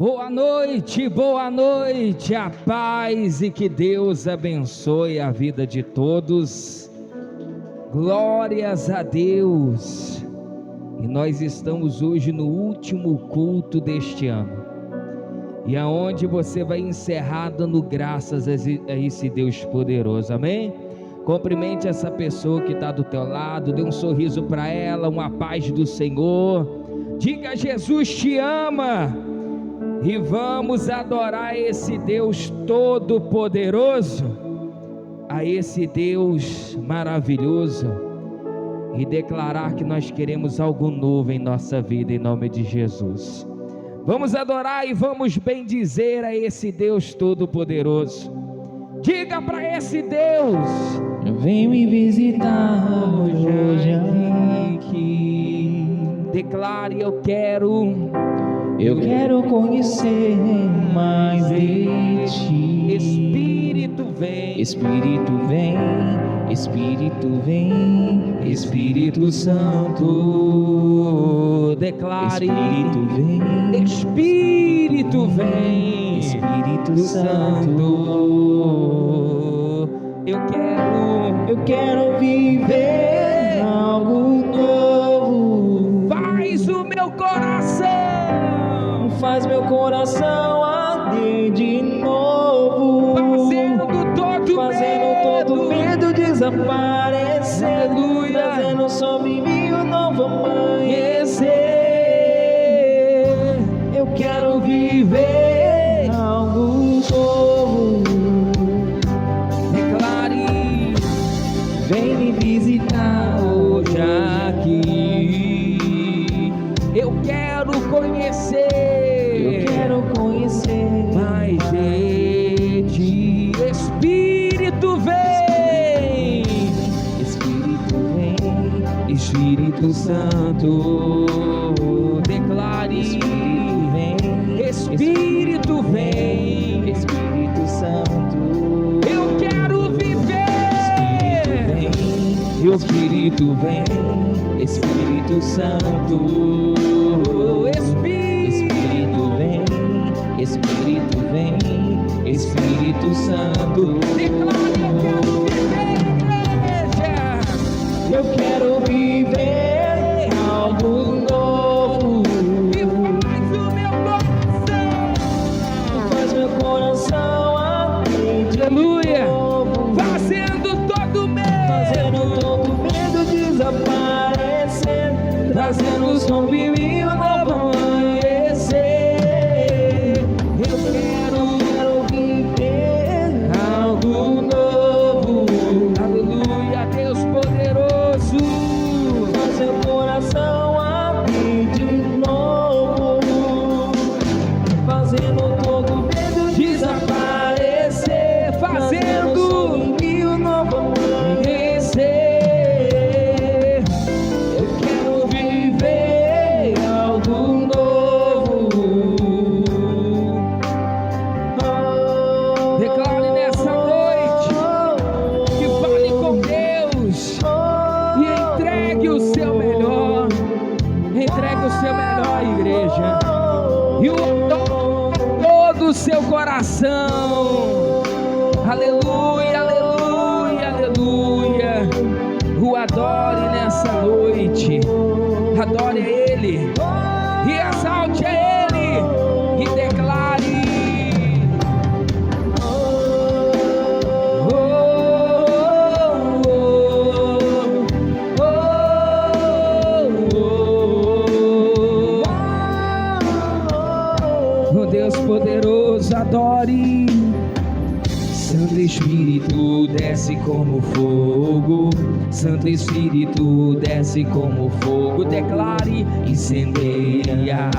Boa noite, a paz e que Deus abençoe a vida de todos. Glórias a Deus. E nós estamos hoje no último culto deste ano, e aonde você vai encerrar dando graças a esse Deus poderoso, amém? Cumprimente essa pessoa que está do teu lado, dê um sorriso para ela, uma paz do Senhor, diga: Jesus te ama. E vamos adorar esse Deus todo-poderoso, a esse Deus maravilhoso, e declarar que nós queremos algo novo em nossa vida, em nome de Jesus. Vamos adorar e vamos bendizer a esse Deus todo-poderoso. Diga para esse Deus: vem me visitar hoje aqui. Declare: eu quero conhecer mais de ti. Espírito vem, Espírito vem, Espírito vem, Espírito Santo. Declare: Espírito vem, Espírito vem, Espírito Santo. Eu quero viver algo novo. Faz meu coração arder de novo, fazendo todo medo desaparecer, aleluia, trazendo sobre mim um novo amanhecer. Eu quero viver algo novo. Declare: vem me visitar hoje aqui. Eu quero conhecer mais de ti. Espírito vem, Espírito Santo. Declare: Espírito vem, Espírito Santo. eu quero viver. Espírito vem, Espírito Santo. Espírito vem, Espírito Santo. Declare: eu quero viver algo novo. E faz meu coração arder de aleluia, novo, fazendo todo medo desaparecer, trazendo sobre mim um novo amanhecer. Eu quero viver algo novo. aleluia, Deus poderoso. Faz meu coração abrir de novo, fazendo todo medo desaparecer, Fazendo sobre mim um novo amanhecer. Eu quero viver algo novo. Declare nessa noite que fale com Deus e entregue o seu melhor. Entregue o seu melhor, igreja, e o todo o seu coração. Aleluia, aleluia, aleluia. O adore nessa noite. Adore a Ele e exalte a Ele e declare: oh Deus poderoso, adore. Santo Espírito desce como fogo, Santo Espírito desce como fogo. Declare: incendeia,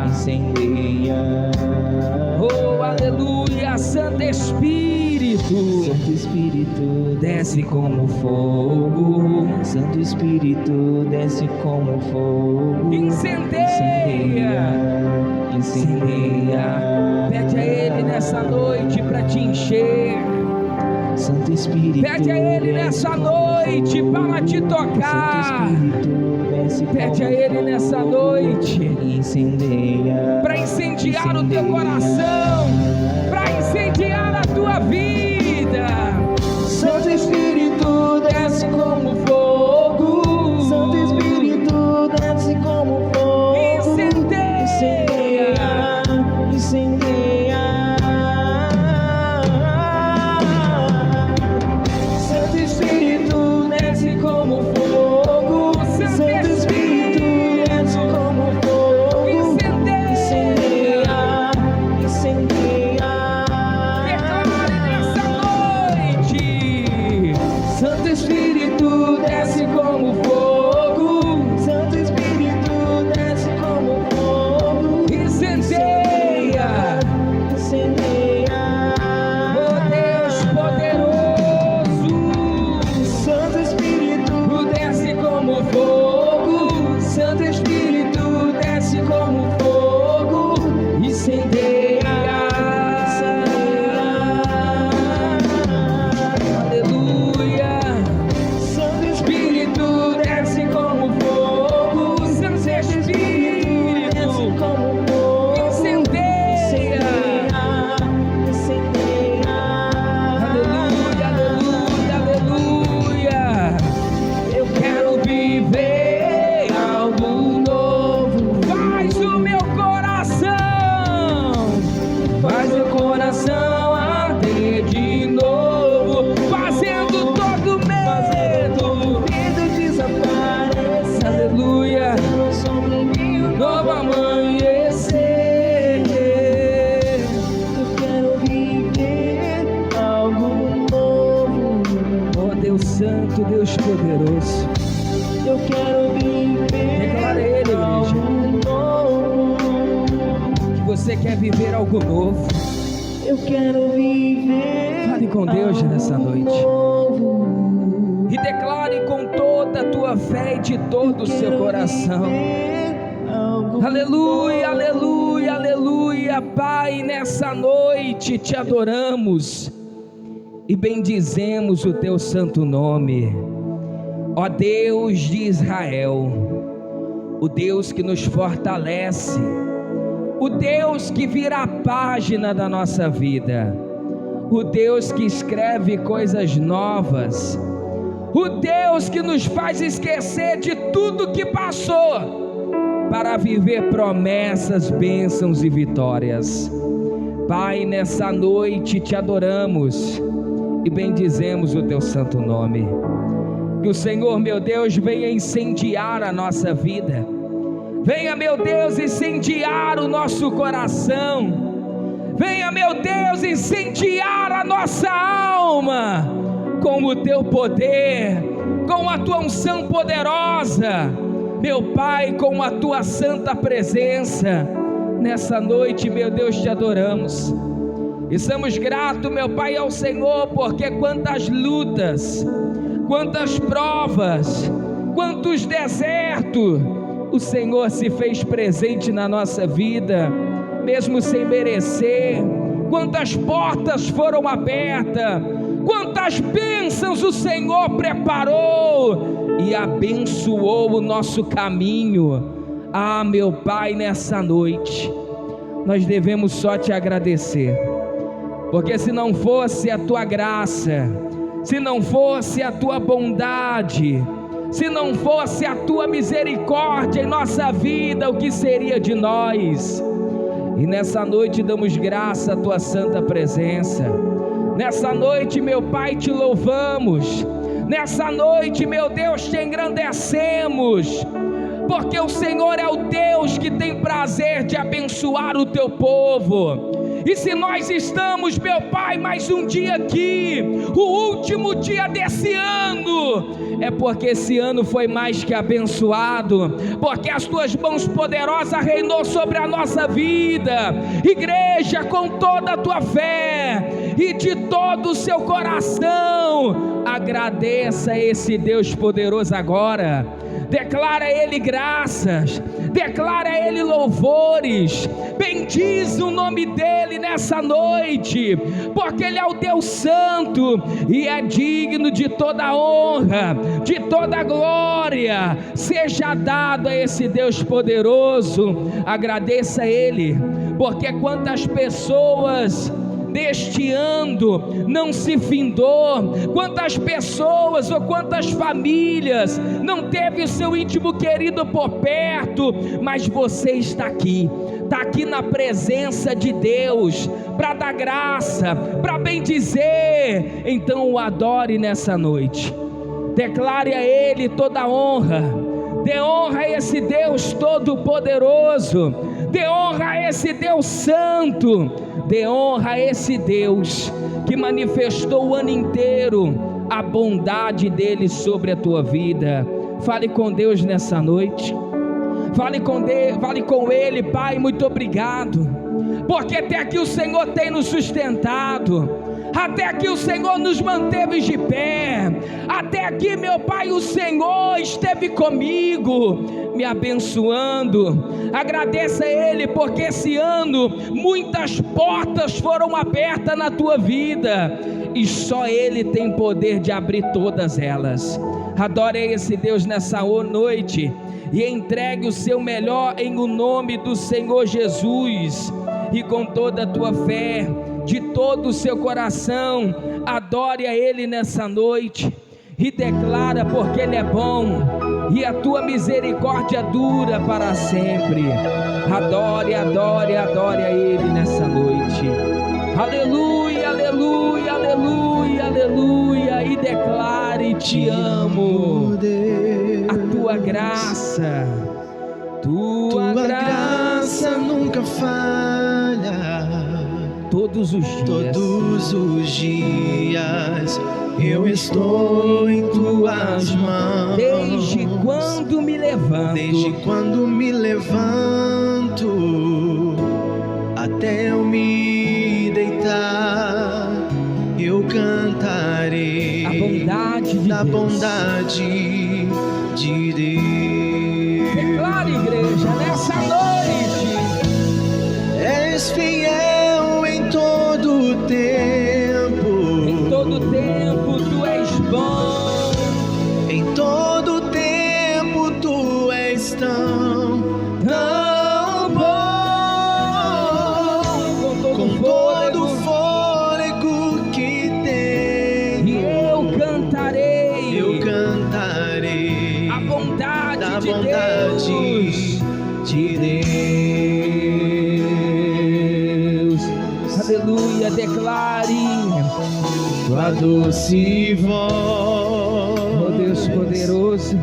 Incendeia. oh aleluia. Santo Espírito, Santo Espírito desce como fogo, Santo Espírito desce como fogo. incendeia, Incendeia. Pede a Ele nessa noite para te encher. Santo Espírito, Pede a Ele nessa noite para te tocar. Pede a Ele nessa noite para incendiar o teu coração, para incendiar a tua vida. Santo Espírito, desce como fogo. Santo Espírito, desce como fogo. Incendeia, incendeia. Santo Espírito, desce como fogo. Santo Espírito, desce como fogo. Incendeia, incendeia. declare nessa noite. Santo Espírito, desce como fogo. Santo Espírito, desce como fogo. Incendeia, Incendeia. oh Deus poderoso. Santo Espírito, desce como fogo. Santo Espírito, desce como fogo. Incendeia. Aleluia. Santo Espírito, desce como fogo. Santo Espírito, desce como fogo. Incendeia. Incendeia. Aleluia, aleluia, aleluia. Eu quero viver algo novo. Faz o meu coração, Faz meu coração arder de novo. fazendo todo medo. Medo desaparecer. Aleluia. No sombrio Novo amanhecer. eu quero viver algo novo. Oh Deus Santo, Deus poderoso. Eu quero Declara viver Ele, igreja. algo novo. Que você quer viver algo novo. Eu quero viver. Fale com Deus nessa algo noite. novo. E declare com toda a tua fé e de todo o seu Quero coração. viver algo Aleluia, novo. aleluia, aleluia. Pai, nessa noite te adoramos e bendizemos o teu santo nome. Ó Deus de Israel, o Deus que nos fortalece, o Deus que vira a página da nossa vida, o Deus que escreve coisas novas, o Deus que nos faz esquecer de tudo que passou, para viver promessas, bênçãos e vitórias. Pai, nessa noite te adoramos e bendizemos o teu santo nome. Que o Senhor, meu Deus, venha incendiar a nossa vida. Venha, meu Deus, incendiar o nosso coração. Venha, meu Deus, incendiar a nossa alma com o teu poder, com a tua unção poderosa. Meu Pai, com a tua santa presença. Nessa noite, meu Deus, te adoramos. E somos gratos, meu Pai, ao Senhor, porque quantas lutas, quantas provas, quantos desertos, o Senhor se fez presente na nossa vida, mesmo sem merecer. Quantas portas foram abertas, quantas bênçãos o Senhor preparou e abençoou o nosso caminho. Ah, meu Pai, nessa noite, nós devemos só te agradecer, porque se não fosse a tua graça, se não fosse a tua bondade, se não fosse a tua misericórdia em nossa vida, o que seria de nós? E nessa noite damos graça à tua santa presença. Nessa noite, meu Pai, te louvamos. Nessa noite, meu Deus, te engrandecemos, porque o Senhor é o Deus que tem prazer de abençoar o teu povo. E se nós estamos, meu Pai, mais um dia aqui, o último dia desse ano, é porque esse ano foi mais que abençoado, porque as tuas mãos poderosas reinou sobre a nossa vida. Igreja, com toda a tua fé e de todo o seu coração, agradeça a esse Deus poderoso agora. declara a Ele graças, declara a Ele louvores, bendiz o nome dEle nessa noite, porque Ele é o Deus Santo e é digno de toda honra, de toda glória. Seja dado a esse Deus poderoso. Agradeça a Ele, porque quantas pessoas deste ano não se findou, quantas pessoas ou quantas famílias não teve o seu íntimo querido por perto, mas você está aqui na presença de Deus, para dar graça, para bendizer. Então o adore nessa noite, declare a Ele toda honra, dê honra a esse Deus todo poderoso, dê honra a esse Deus santo, dê honra a esse Deus que manifestou o ano inteiro a bondade dele sobre a tua vida. Fale com Deus nessa noite, fale com Deus, fale com Ele. Pai, muito obrigado, porque até aqui o Senhor tem nos sustentado, até aqui o Senhor nos manteve de pé, até aqui, meu Pai, o Senhor esteve comigo, me abençoando. Agradeça a Ele, porque esse ano muitas portas foram abertas na tua vida, e só Ele tem poder de abrir todas elas. Adore esse Deus nessa noite, e entregue o seu melhor em o nome do Senhor Jesus, e com toda a tua fé, de todo o seu coração, adore a Ele nessa noite, e declara, porque Ele é bom, e a tua misericórdia dura para sempre. Adore, adore, adore a Ele nessa noite. Aleluia, aleluia, aleluia, aleluia. E declare: te amo. A tua graça, tua graça nunca falha. Todos os dias eu estou em tuas mãos. Desde quando me levanto, até eu me deitar, eu cantarei a bondade de da Deus. Bondade de Deus. Declare, igreja, nessa noite: és fiel em todo tempo. Em todo tempo tu és bom. Em todo tempo tu és tão bom. Com todo o fôlego que tenho, E eu cantarei a bondade da de bondade Deus. de Deus. Aleluia, declare Tua doce voz, oh Deus poderoso,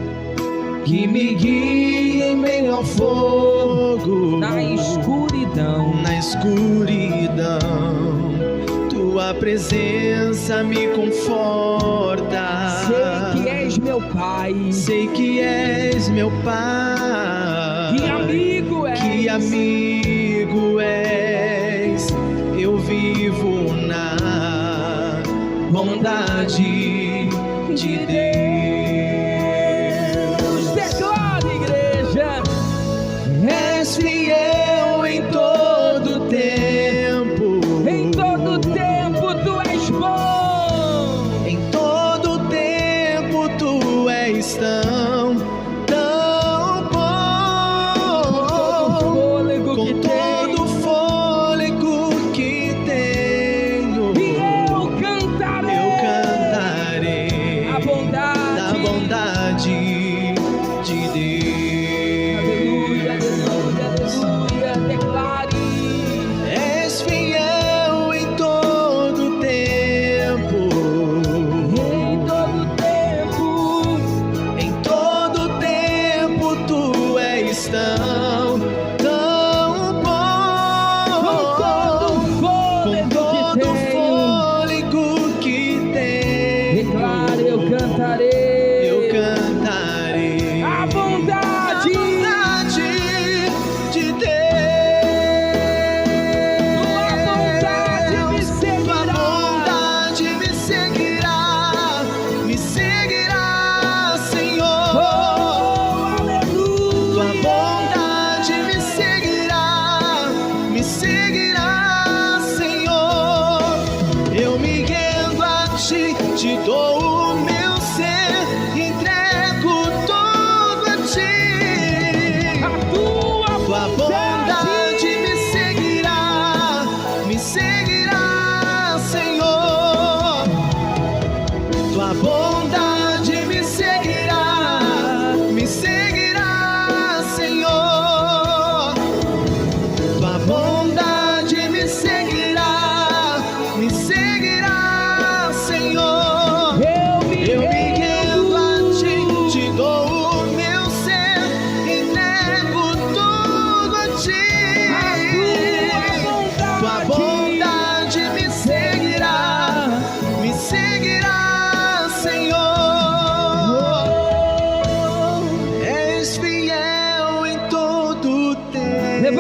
que me guia em meio ao fogo, na escuridão. Tua presença me conforta. Sei que és meu Pai, Sei que és meu Pai. que amigo és. Que amigo és. Eu vivo na bondade de Deus. Declare, igreja: És fiel em todo tempo. em todo tempo tu és bom. Em todo tempo tu és tão bom. Com todo o fôlego Com que todo o fôlego que tenho, e eu cantarei eu a bondade da bondade de Deus. Aleluia, aleluia, aleluia. Declare: És fiel em todo tempo. em todo tempo Em todo tempo tu és tão bom. com todo o Com todo o fôlego que tenho. fôlego que tenho, Declare: eu cantarei eu cantarei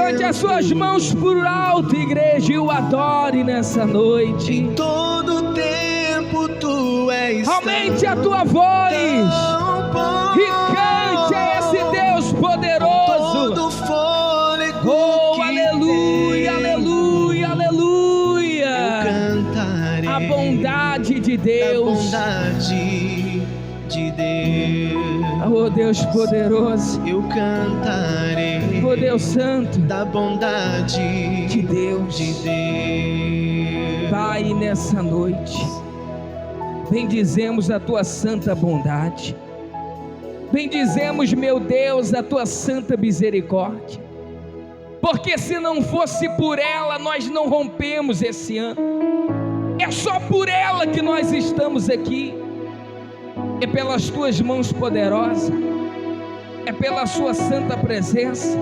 levante as suas mãos por alto, igreja, e o adore nessa noite. Em todo tempo tu és. Aumente a tua voz e cante a esse Deus poderoso. Todo fôlego. Oh, aleluia, aleluia, aleluia. Eu cantarei a bondade de Deus. A bondade de Deus. Oh, Deus poderoso. Eu cantarei. Oh, Deus santo. Da bondade de Deus. Pai, nessa noite bendizemos a tua santa bondade. Bendizemos, meu Deus, a tua santa misericórdia. Porque se não fosse por ela, nós não rompemos esse ano. É só por ela que nós estamos aqui. É pelas tuas mãos poderosas. É pela sua santa presença.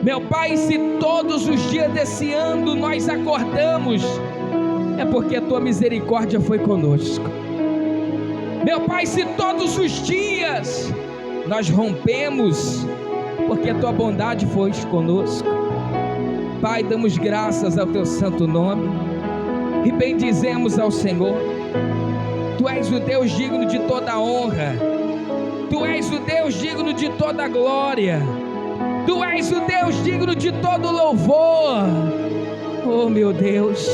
Meu Pai, se todos os dias desse ano nós acordamos, é porque a tua misericórdia foi conosco. Meu Pai, se todos os dias nós rompemos, porque a tua bondade foi conosco. Pai, damos graças ao teu santo nome e bendizemos ao Senhor. Tu és o Deus digno de toda honra. Tu és o Deus digno de toda glória. Tu és o Deus digno de todo louvor. Oh, meu Deus,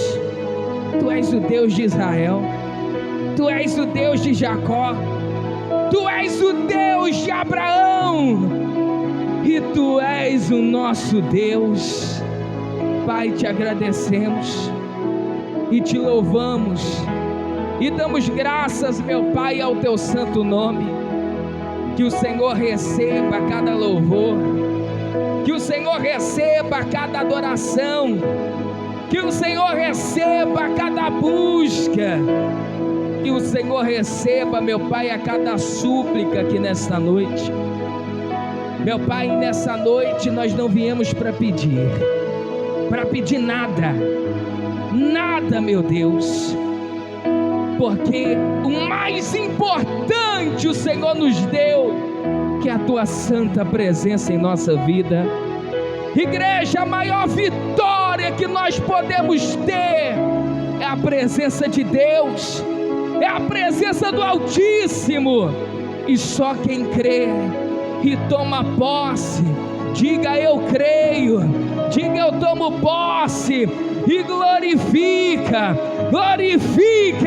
Tu és o Deus de Israel. Tu és o Deus de Jacó. Tu és o Deus de Abraão. E Tu és o nosso Deus. Pai, Te agradecemos e Te louvamos e damos graças, meu Pai, ao Teu santo nome. Que o Senhor receba cada louvor, que o Senhor receba cada adoração, que o Senhor receba cada busca, que o Senhor receba, meu Pai, a cada súplica aqui nesta noite. Meu Pai, nessa noite nós não viemos para pedir nada, meu Deus, porque o mais importante o Senhor nos deu, que é a Tua santa presença em nossa vida. Igreja, a maior vitória que nós podemos ter é a presença de Deus, é a presença do Altíssimo, e só quem crê e toma posse, diga eu creio, diga eu tomo posse, e glorifica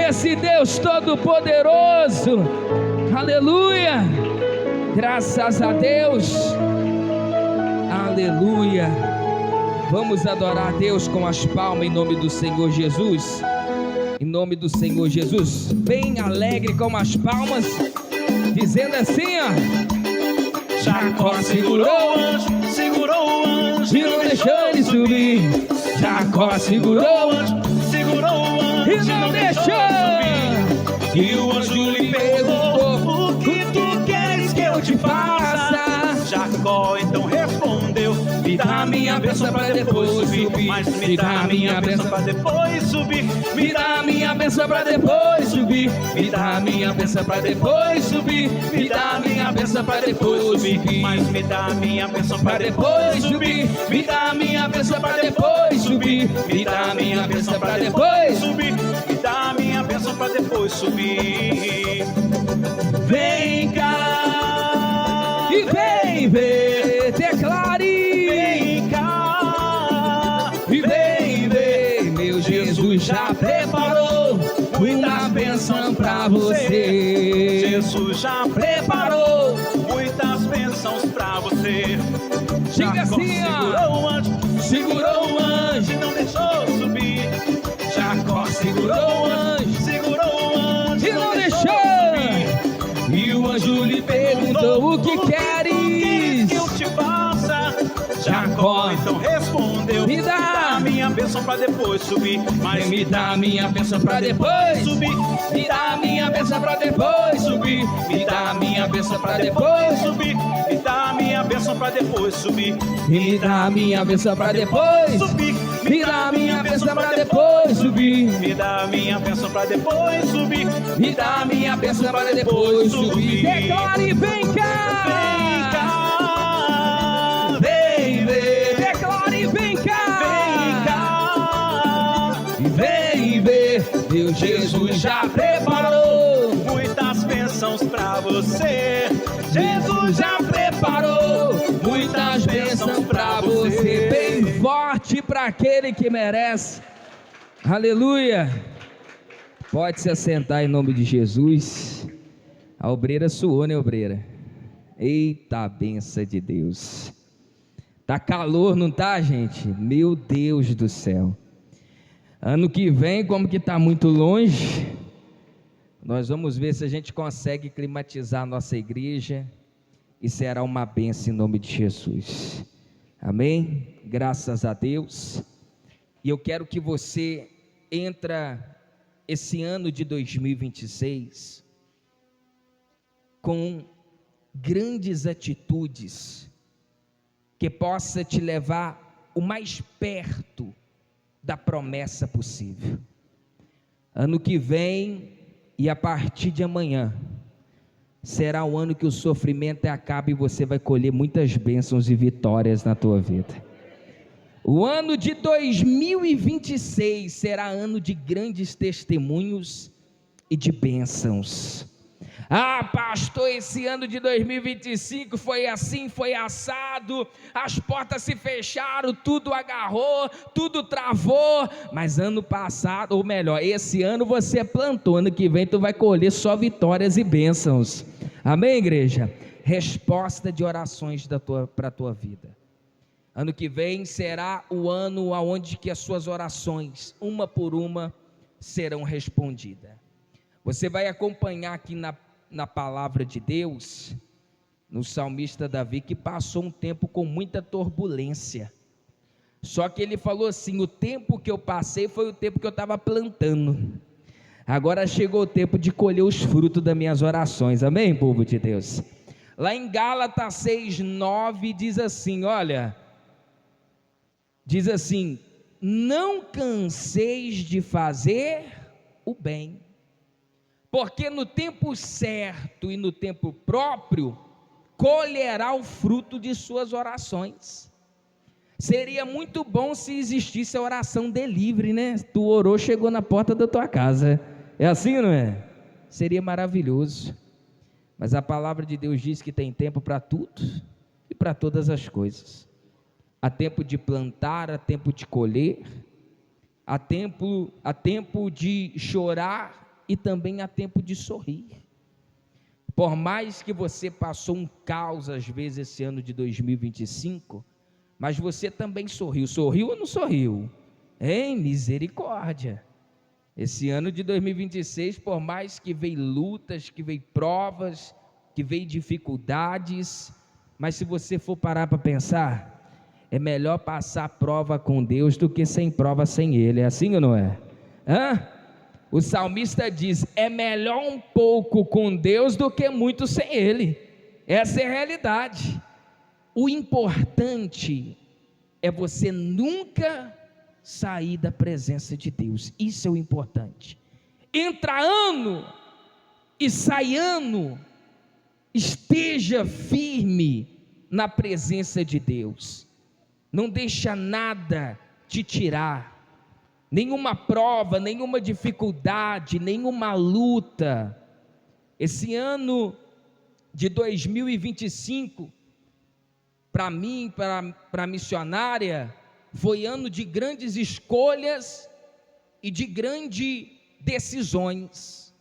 esse Deus Todo-Poderoso. Aleluia, graças a Deus, aleluia. Vamos adorar a Deus com as palmas em nome do Senhor Jesus. Em nome do Senhor Jesus, bem alegre com as palmas, dizendo assim, ó: Jacó segurou o anjo e não deixou ele subir. Jacó segurou o anjo e não deixou. E o anjo lhe perguntou: o que tu queres que eu te faça? Jacó então respondeu: me dá a minha bênção para depois subir. Mas me dá a minha bênção para depois subir. Me dá a minha bênção para depois subir. Me dá a minha bênção para depois subir. Me dá a minha bênção para depois subir. Mas me dá a minha bênção para depois subir. Me dá a minha bênção para depois subir. Me dá a minha bênção para depois subir. Me dá a minha bênção para depois subir. Vem cá e vem ver, declare. Vem cá e vem ver, meu Jesus já preparou muita bênção pra você. Jesus já preparou muitas bênçãos pra você. Diga assim, ó: segurou o anjo e não deixou subir. Jacó segurou o anjo e não deixou. E o anjo lhe perguntou: o que queres que eu te faça? Jacó então respondeu: me dá a minha bênção para depois subir. Mas me dá a minha bênção para depois subir. Me dá a minha bênção para depois subir. Me dá a minha bênção para depois subir. Me dá a minha bênção para depois subir. Me dá a minha bênção para depois subir. Me dá a minha bênção para depois subir. Me dá a minha bênção para depois subir. Me dá a minha bênção para depois subir. Declare: vem cá, vem cá, vem ver. Jesus já preparou muitas bênçãos pra você. Jesus já preparou muitas bênçãos pra você. Bem forte para aquele que merece. Aleluia. Pode se assentar em nome de Jesus. A obreira suou, né, obreira? Eita, benção de Deus. Tá calor, não tá, gente? Meu Deus do céu. Ano que vem, como que tá muito longe, nós vamos ver se a gente consegue climatizar a nossa igreja, e será uma bênção em nome de Jesus. Amém? Graças a Deus. E eu quero que você entra esse ano de 2026 com grandes atitudes que possa te levar o mais perto da promessa possível. Ano que vem e a partir de amanhã será o ano que o sofrimento acaba e você vai colher muitas bênçãos e vitórias na tua vida. O ano de 2026 será ano de grandes testemunhos e de bênçãos. Ah, pastor, esse ano de 2025 foi assim, foi assado, as portas se fecharam, tudo agarrou, tudo travou, mas ano passado, ou melhor, esse ano você plantou, ano que vem tu vai colher só vitórias e bênçãos. Amém, igreja? Resposta de orações para a tua vida. Ano que vem será o ano onde que as suas orações, uma por uma, serão respondidas. Você vai acompanhar aqui na palavra de Deus, no salmista Davi, que passou um tempo com muita turbulência. Só que ele falou assim: o tempo que eu passei foi o tempo que eu estava plantando. Agora chegou o tempo de colher os frutos das minhas orações. Amém, povo de Deus? Lá em Gálatas 6:9 diz assim, olha, diz assim: não canseis de fazer o bem, porque no tempo certo e no tempo próprio colherá o fruto de suas orações. Seria muito bom se existisse a oração delivery, né? Tu orou, chegou na porta da tua casa. É assim ou não é? Seria maravilhoso. Mas a palavra de Deus diz que tem tempo para tudo e para todas as coisas. Há tempo de plantar, há tempo de colher, há tempo de chorar e também há tempo de sorrir. Por mais que você passou um caos às vezes esse ano de 2025, mas você também sorriu. Sorriu ou não sorriu? Em misericórdia. Esse ano de 2026, por mais que veio lutas, que veio provas, que veio dificuldades, mas se você for parar para pensar, é melhor passar prova com Deus do que sem prova sem Ele. É assim ou não é? O salmista diz: é melhor um pouco com Deus do que muito sem Ele. Essa é a realidade. O importante é você nunca sair da presença de Deus. Isso é o importante. Entra ano e sai ano, esteja firme na presença de Deus. Não deixa nada te tirar, nenhuma prova, nenhuma dificuldade, nenhuma luta. Esse ano de 2025, para mim, para a missionária, foi ano de grandes escolhas e de grandes decisões.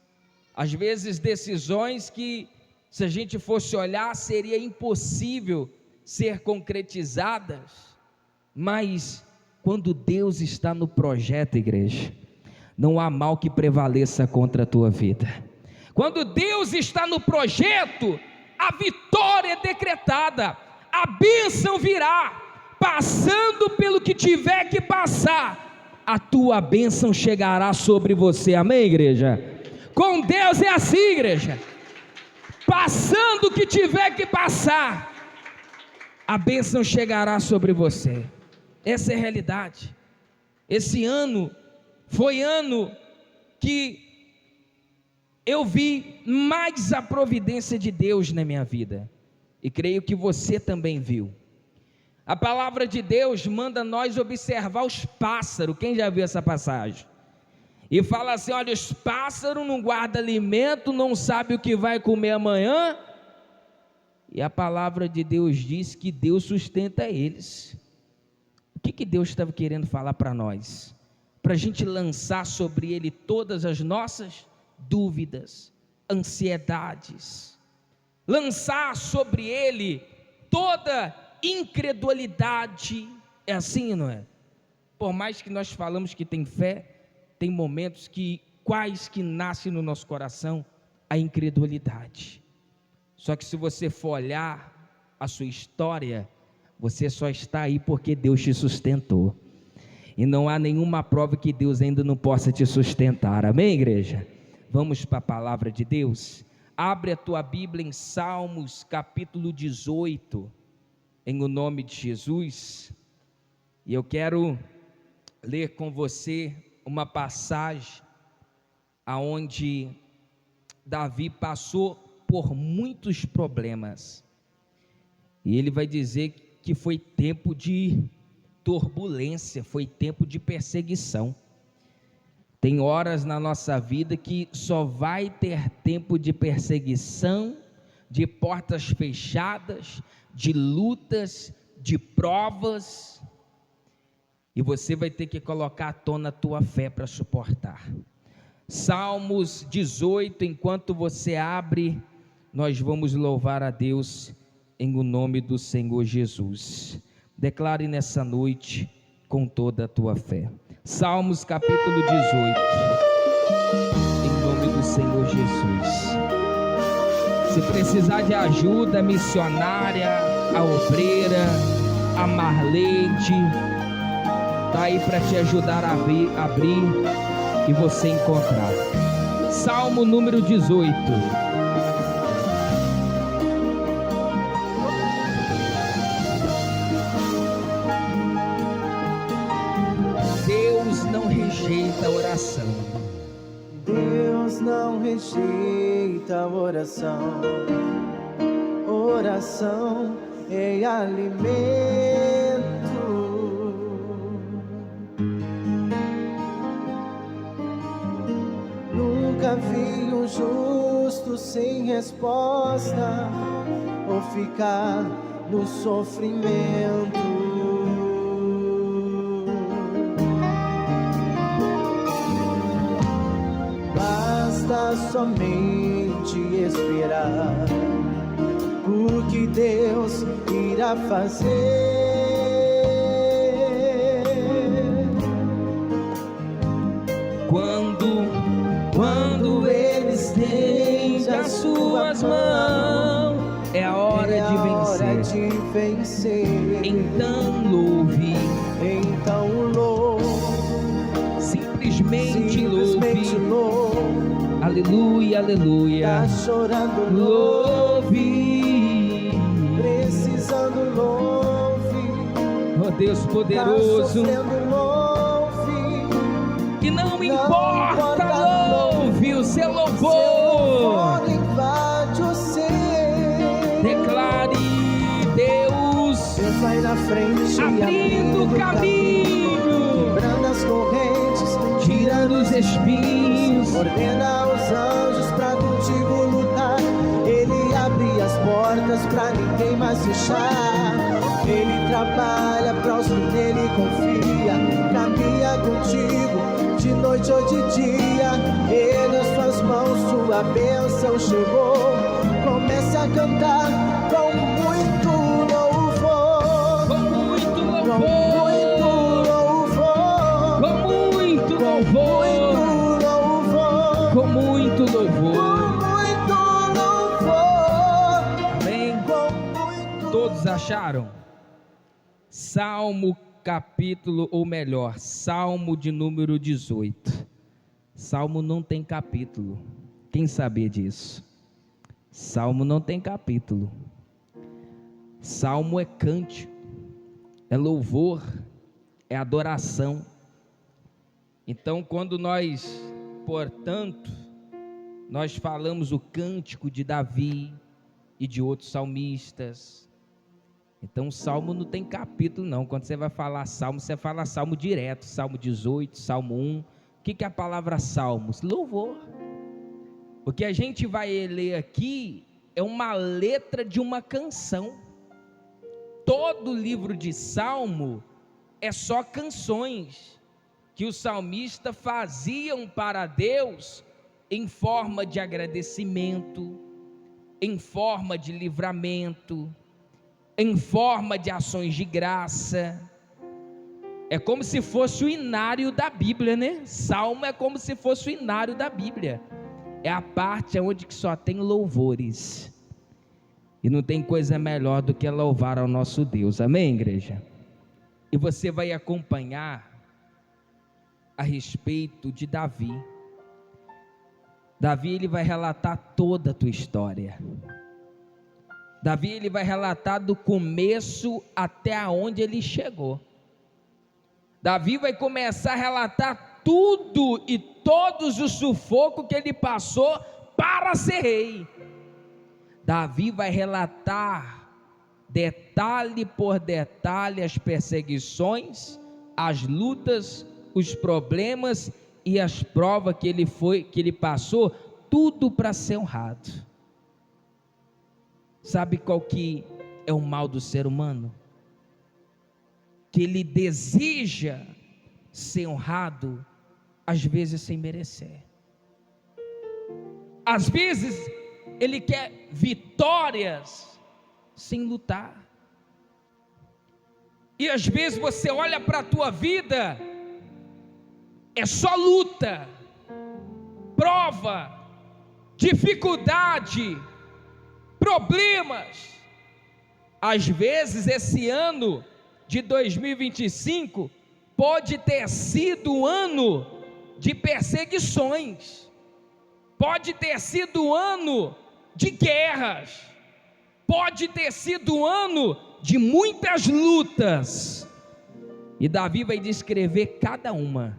Às vezes decisões que, se a gente fosse olhar, seria impossível ser concretizadas, mas quando Deus está no projeto, igreja, não há mal que prevaleça contra a tua vida. Quando Deus está no projeto, a vitória é decretada, a bênção virá. Passando pelo que tiver que passar, a tua bênção chegará sobre você. Amém, igreja? Com Deus é assim, igreja. Passando o que tiver que passar, a bênção chegará sobre você. Essa é a realidade. Esse ano foi ano que eu vi mais a providência de Deus na minha vida, e creio que você também viu. A palavra de Deus manda nós observar os pássaros. Quem já viu essa passagem? e fala assim: olha, os pássaros não guardam alimento, não sabem o que vai comer amanhã, e a palavra de Deus diz que Deus sustenta eles. O que Deus estava querendo falar para nós? Para a gente lançar sobre Ele todas as nossas dúvidas, ansiedades, lançar sobre Ele toda incredulidade. É assim, não é? Por mais que nós falamos que tem fé, tem momentos que quais que nascem no nosso coração a incredulidade. Só que se você for olhar a sua história, você só está aí porque Deus te sustentou, e não há nenhuma prova que Deus ainda não possa te sustentar. Amém, igreja? Vamos para a palavra de Deus. Abre a tua Bíblia em Salmos capítulo 18, em o nome de Jesus, e eu quero ler com você uma passagem aonde Davi passou por muitos problemas, e ele vai dizer que foi tempo de turbulência, foi tempo de perseguição. Tem horas na nossa vida que só vai ter tempo de perseguição, de portas fechadas, de lutas, de provas, e você vai ter que colocar à tona a tua fé para suportar. Salmos 18, enquanto você abre, nós vamos louvar a Deus em o nome do Senhor Jesus. Declare nessa noite com toda a tua fé. Salmos capítulo 18, em nome do Senhor Jesus. Se precisar de ajuda, missionária, a obreira, a Marleide, está aí para te ajudar a abrir e você encontrar. Salmo número 18. Deus não rejeita a oração. Deus não rejeita a oração. Oração é alimento. Nunca vi um justo sem resposta ou ficar no sofrimento. Basta somente esperar o que Deus irá fazer. Quando Ele estende as suas mãos, é a hora de vencer. Então louve, simplesmente louve. Aleluia, aleluia. Tá chorando, louve. Precisando, louve. Oh Deus poderoso. Tá sofrendo, louve. E não importa, louve o seu louvor. Invade o ser. Declare Deus vai na frente, abrindo o caminho, quebrando as correntes, tirando os espinhos. Ordena aos anjos pra contigo lutar. Ele abre as portas pra ninguém mais fechar. Ele trabalha pra os que nele confia. Caminha contigo de noite ou de dia. Ele nas suas mãos, sua bênção chegou. Comece a cantar com muito louvor. Com muito louvor. Com muito louvor. Com muito louvor. Com muito louvor. Amém? Todos acharam? Salmo capítulo, ou melhor, Salmo de número 18. Salmo não tem capítulo. Quem sabia disso? Salmo não tem capítulo. Salmo é cântico, é louvor, é adoração. Então, quando nós, portanto, nós falamos o cântico de Davi e de outros salmistas, então o salmo não tem capítulo não. Quando você vai falar salmo, você fala salmo direto, Salmo 18, Salmo 1, que é a palavra salmos? Louvor. O que a gente vai ler aqui é uma letra de uma canção. Todo livro de salmo é só canções que o salmista faziam para Deus em forma de agradecimento, em forma de livramento, em forma de ações de graça. É como se fosse o inário da Bíblia, né? Salmo é como se fosse o inário da Bíblia. É a parte onde só tem louvores. E não tem coisa melhor do que louvar ao nosso Deus. Amém, igreja? E você vai acompanhar a respeito de Davi. Davi, ele vai relatar toda a tua história. Davi, ele vai relatar do começo até aonde ele chegou. Davi vai começar a relatar tudo e todos os sufocos que ele passou para ser rei. Davi vai relatar detalhe por detalhe as perseguições, as lutas, os problemas e as provas que ele passou, tudo para ser honrado. Sabe qual que é o mal do ser humano? Que ele deseja ser honrado, às vezes sem merecer. Às vezes ele quer vitórias sem lutar. E às vezes você olha para a tua vida, é só luta, prova, dificuldade, problemas. Às vezes esse ano de 2025 pode ter sido um ano de perseguições, pode ter sido um ano de guerras, pode ter sido um ano de muitas lutas, e Davi vai descrever cada uma.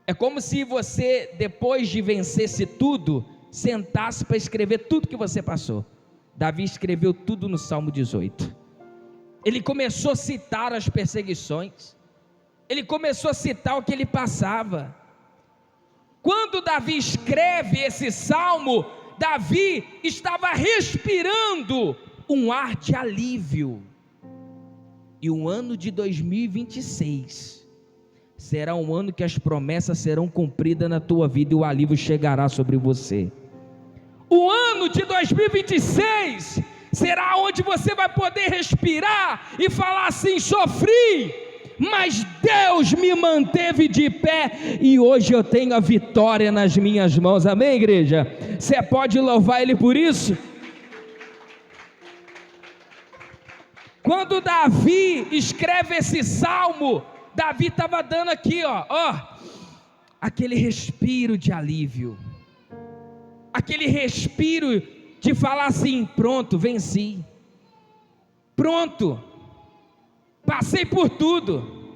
É como se você, depois de vencesse tudo, sentasse para escrever tudo que você passou. Davi escreveu tudo no Salmo 18. Ele começou a citar as perseguições, ele começou a citar o que ele passava. Quando Davi escreve esse salmo, Davi estava respirando um ar de alívio. E o ano de 2026 será um ano que as promessas serão cumpridas na tua vida e o alívio chegará sobre você. O ano de 2026 será onde você vai poder respirar e falar assim: sofri, mas Deus me manteve de pé e hoje eu tenho a vitória nas minhas mãos. Amém, igreja? Você pode louvar Ele por isso? Quando Davi escreve esse salmo, Davi estava dando aqui, aquele respiro de alívio, aquele respiro de falar assim: pronto, venci, pronto, passei por tudo,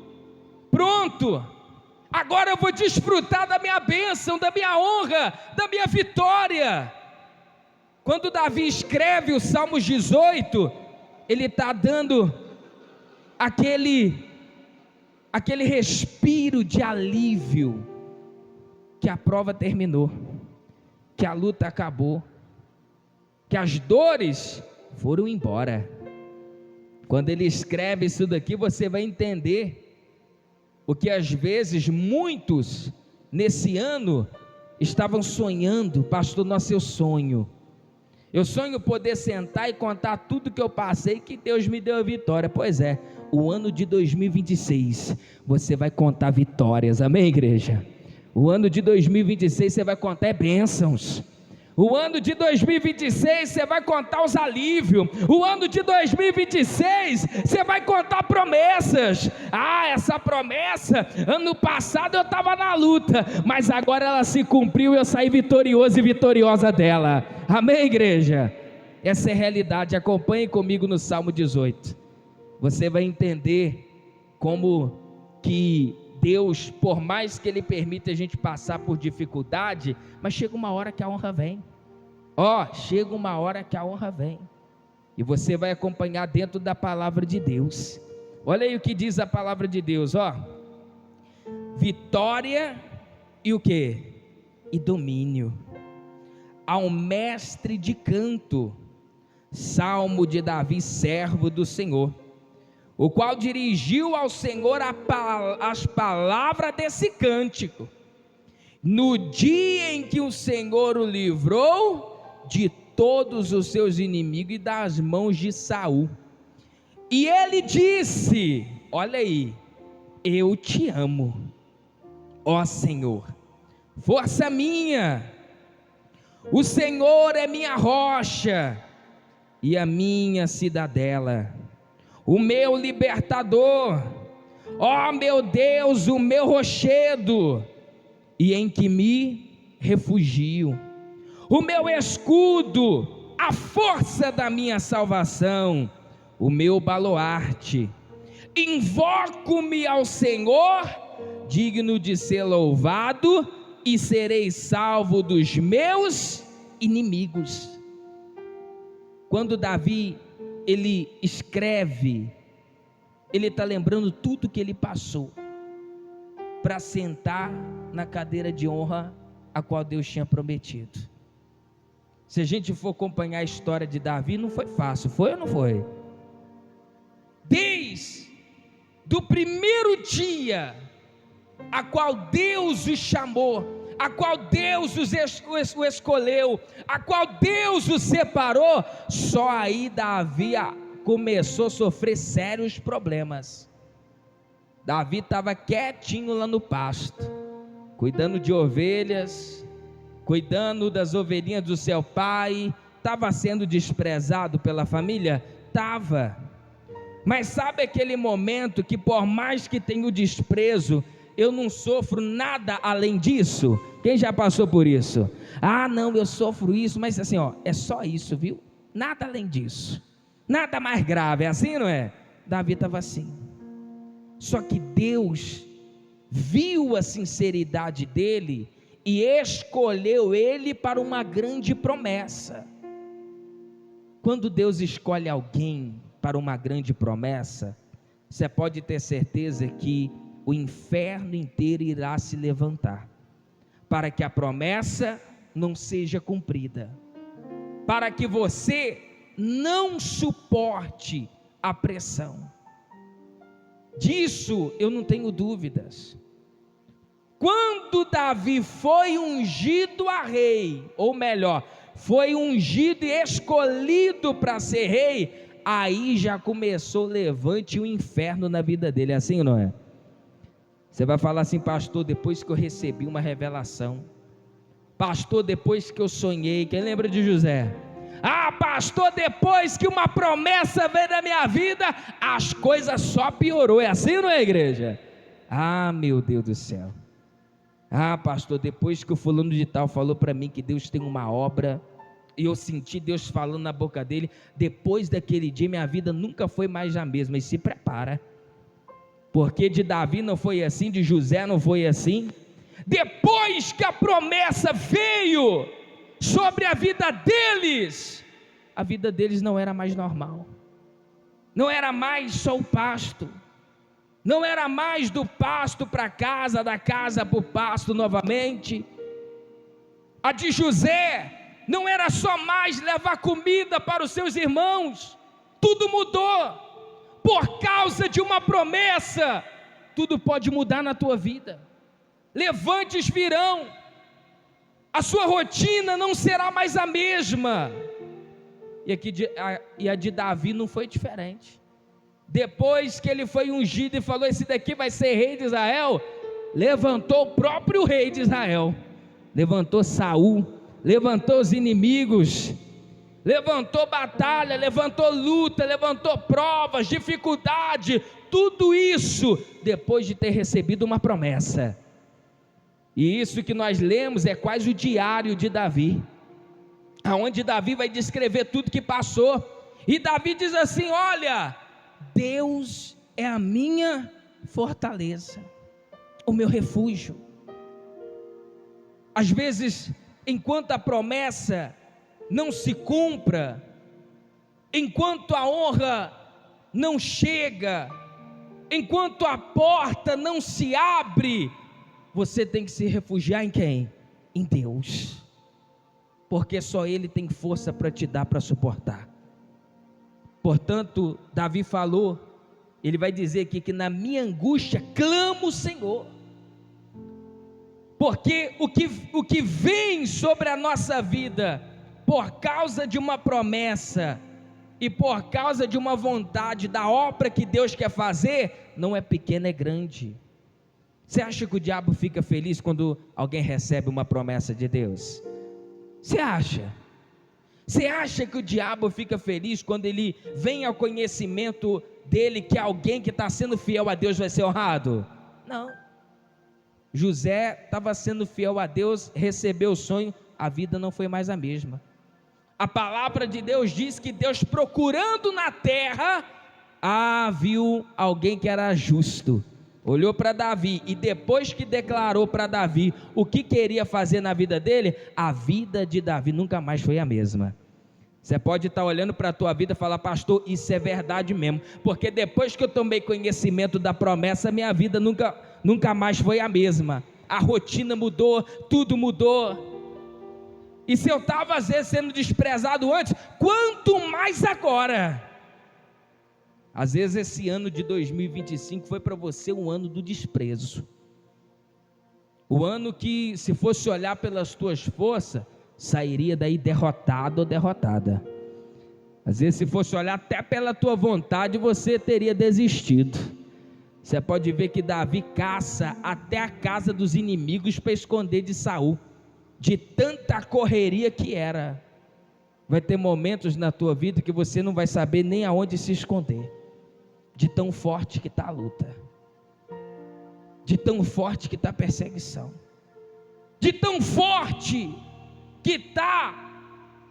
pronto, agora eu vou desfrutar da minha bênção, da minha honra, da minha vitória. Quando Davi escreve o Salmos 18, ele está dando aquele respiro de alívio, que a prova terminou, que a luta acabou, que as dores foram embora. Quando ele escreve isso daqui, você vai entender o que às vezes muitos nesse ano estavam sonhando. Pastor, não é seu sonho. Eu sonho poder sentar e contar tudo que eu passei, que Deus me deu a vitória. Pois é, o ano de 2026 você vai contar vitórias. Amém, igreja? O ano de 2026 você vai contar bênçãos. O ano de 2026 você vai contar os alívios. O ano de 2026 você vai contar promessas. Essa promessa, ano passado eu estava na luta, mas agora ela se cumpriu e eu saí vitorioso e vitoriosa dela. Amém, igreja? Essa é a realidade. Acompanhe comigo no Salmo 18. Você vai entender como que Deus, por mais que Ele permita a gente passar por dificuldade, mas chega uma hora que a honra vem. Chega uma hora que a honra vem. E você vai acompanhar dentro da palavra de Deus. Olha aí o que diz a palavra de Deus, vitória e o que? E domínio. Ao mestre de canto, salmo de Davi, servo do Senhor, o qual dirigiu ao Senhor as palavras desse cântico, no dia em que o Senhor o livrou de todos os seus inimigos e das mãos de Saul. E ele disse, olha aí, eu te amo, ó Senhor, força minha. O Senhor é minha rocha e a minha cidadela, o meu libertador, ó meu Deus, o meu rochedo, e em que me refugio, o meu escudo, a força da minha salvação, o meu baluarte. Invoco-me ao Senhor, digno de ser louvado, e serei salvo dos meus inimigos. Quando Davi, ele escreve, ele está lembrando tudo que ele passou, para sentar na cadeira de honra, a qual Deus tinha prometido. Se a gente for acompanhar a história de Davi, não foi fácil, foi ou não foi? Desde do primeiro dia, a qual Deus o chamou, a qual Deus o escolheu, a qual Deus o separou, só aí Davi começou a sofrer sérios problemas. Davi estava quietinho lá no pasto, cuidando de ovelhas, cuidando das ovelhinhas do seu pai. Estava sendo desprezado pela família? Estava. Mas sabe aquele momento que, por mais que tenha o desprezo, eu não sofro nada além disso? Quem já passou por isso? Ah, não, eu sofro isso, mas assim, ó, é só isso, viu? Nada além disso, nada mais grave, é assim, não é? Davi estava assim. Só que Deus viu a sinceridade dele e escolheu ele para uma grande promessa. Quando Deus escolhe alguém para uma grande promessa, você pode ter certeza que o inferno inteiro irá se levantar, para que a promessa não seja cumprida, para que você não suporte a pressão. Disso eu não tenho dúvidas. Quando Davi foi ungido a rei, ou melhor, foi ungido e escolhido para ser rei, aí já começou o levante e o inferno na vida dele, é assim ou não é? Você vai falar assim: pastor, depois que eu recebi uma revelação, pastor, depois que eu sonhei. Quem lembra de José? Ah, pastor, depois que uma promessa veio na minha vida, as coisas só piorou. É assim, não é, igreja? Ah, meu Deus do céu. Ah, pastor, depois que o fulano de tal falou para mim que Deus tem uma obra, e eu senti Deus falando na boca dele, depois daquele dia minha vida nunca foi mais a mesma. E se prepara, porque de Davi não foi assim, de José não foi assim. Depois que a promessa veio sobre a vida deles não era mais normal, não era mais só o pasto, não era mais do pasto para casa, da casa para o pasto novamente. A de José não era só mais levar comida para os seus irmãos, tudo mudou. Por causa de uma promessa, tudo pode mudar na tua vida. Levantes virão, a sua rotina não será mais a mesma. E a de Davi não foi diferente. Depois que ele foi ungido e falou: esse daqui vai ser rei de Israel, levantou o próprio rei de Israel, levantou Saul, levantou os inimigos, levantou batalha, levantou luta, levantou provas, dificuldade, tudo isso depois de ter recebido uma promessa. E isso que nós lemos é quase o diário de Davi, aonde Davi vai descrever tudo que passou. E Davi diz assim: olha, Deus é a minha fortaleza, o meu refúgio. Às vezes, enquanto a promessa não se cumpra, enquanto a honra não chega, enquanto a porta não se abre, você tem que se refugiar em quem? Em Deus, porque só Ele tem força para te dar, para suportar. Portanto, Davi falou, ele vai dizer aqui que na minha angústia clamo o Senhor, porque o que vem sobre a nossa vida, por causa de uma promessa, e por causa de uma vontade, da obra que Deus quer fazer, não é pequeno, é grande. Você acha que o diabo fica feliz quando alguém recebe uma promessa de Deus? Você acha? Você acha que o diabo fica feliz quando ele vem ao conhecimento dele que alguém que está sendo fiel a Deus vai ser honrado? Não. José estava sendo fiel a Deus, recebeu o sonho, a vida não foi mais a mesma. A palavra de Deus diz que Deus, procurando na terra, viu alguém que era justo, olhou para Davi, e depois que declarou para Davi o que queria fazer na vida dele, a vida de Davi nunca mais foi a mesma. Você pode estar olhando para a tua vida e falar: pastor, isso é verdade mesmo, porque depois que eu tomei conhecimento da promessa, minha vida nunca mais foi a mesma, a rotina mudou, tudo mudou. E se eu estava às vezes sendo desprezado antes, quanto mais agora. Às vezes esse ano de 2025 foi para você um ano do desprezo, o ano que, se fosse olhar pelas tuas forças, sairia daí derrotado ou derrotada. Às vezes, se fosse olhar até pela tua vontade, você teria desistido. Você pode ver que Davi caça até a casa dos inimigos para esconder de Saul, de tanta correria que era. Vai ter momentos na tua vida que você não vai saber nem aonde se esconder, de tão forte que está a luta, de tão forte que está a perseguição, de tão forte que está